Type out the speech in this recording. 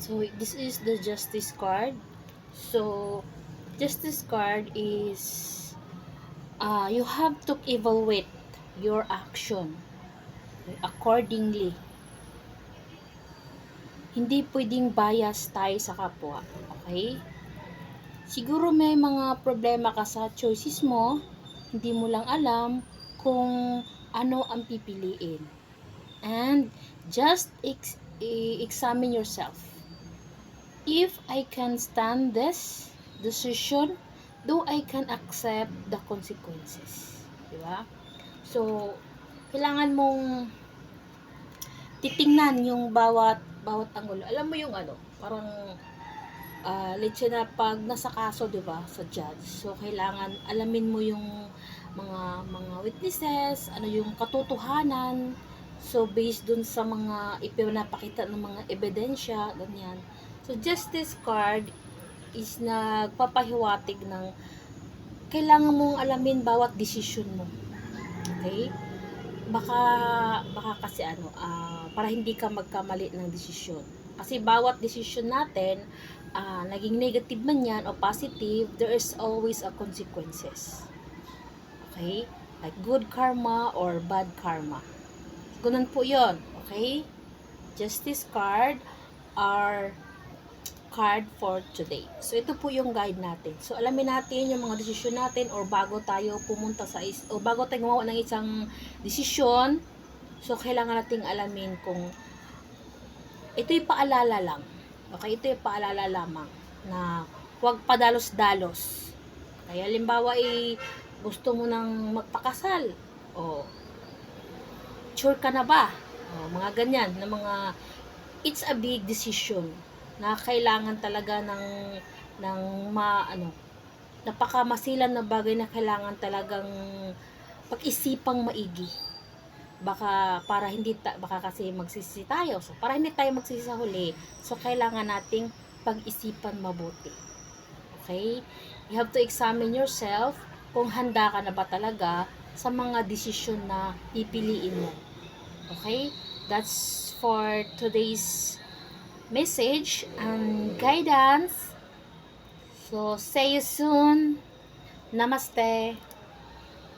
So this is the justice card. So justice card is you have to evaluate your action accordingly. Hindi pwedeng bias tayo sa kapwa. Okay? Siguro may mga problema ka sa choices mo, hindi mo lang alam kung ano ang pipiliin. And just examine yourself. If I can stand this decision, do I can accept the consequences. Diba? So, kailangan mong titingnan yung bawat anggulo. Alam mo yung ano, parang let's say na pag nasa kaso, 'di ba, sa judge. So kailangan alamin mo yung mga witnesses, ano yung katotohanan. So based dun sa mga ipinapakita ng mga ebidensya, ganyan. So justice card is nagpapahiwatig ng kailangan mong alamin bawat desisyon mo. Okay? Baka baka kasi para hindi ka magkamali ng desisyon. Kasi bawat desisyon natin, naging negative man yan o positive, there is always a consequences. Okay? Like good karma or bad karma. Ganun po yon. Okay? Justice card are card for today. So, ito po yung guide natin. So, alamin natin yung mga desisyon natin or bago tayo pumunta o bago tayo gumawa ng isang desisyon, so, kailangan nating alamin kung ito'y paalala lang. Okay, ito'y paalala lamang na huwag padalos-dalos. Kaya, halimbawa, gusto mo nang magpakasal. O, sure ka na ba? O, mga ganyan, na mga, it's a big decision na kailangan talaga ng napakamasilan na bagay na kailangan talagang pag-isipang maigi. Baka kasi magsisi tayo. So para hindi tayo magsisi sa huli, so kailangan nating pag-isipan mabuti. Okay? You have to examine yourself kung handa ka na ba talaga sa mga desisyon na pipiliin mo. Okay? That's for today's message and guidance. So, see you soon. Namaste.